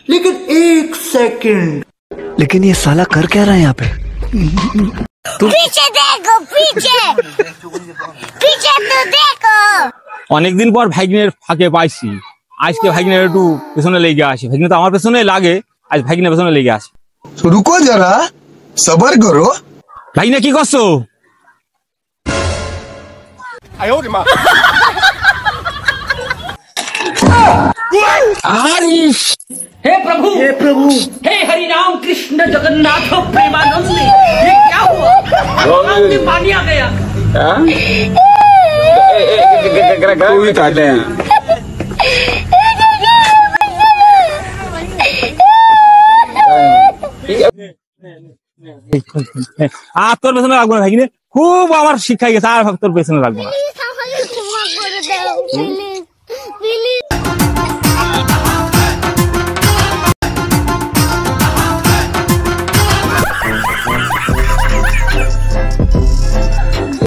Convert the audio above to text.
लेकिन एक सेकंड, लेकिन ये साला कर क्या रहा है यहाँ पे? पीछे देखो, पीछे पीछे तो देखो। অনেকদিন পর ভাগ্নের ফাঁকে পাইছি, আজকে ভাগ্নের একটু পেছনে লেগে আসে। ভাগ্নে তো আমার পেছনে লাগে, আজ ভাগ্নের পেছনে লেগে আসে। रुको जरा, सबर करो। ভাগ্নে কি করছো? हे प्रभु, हे प्रभु, हे हरि राम कृष्ण जगन्नाथ प्रेमानंद, ये क्या हुआ? आपके पानी आ गया। আর তোর পেছনে লাগবো না ভাগ্নে, খুব আমার শিক্ষা গেছে, আর তোর পেছনে লাগবো না। প্লিজ আমাকে ক্ষমা করে দাও, প্লিজ প্লিজ।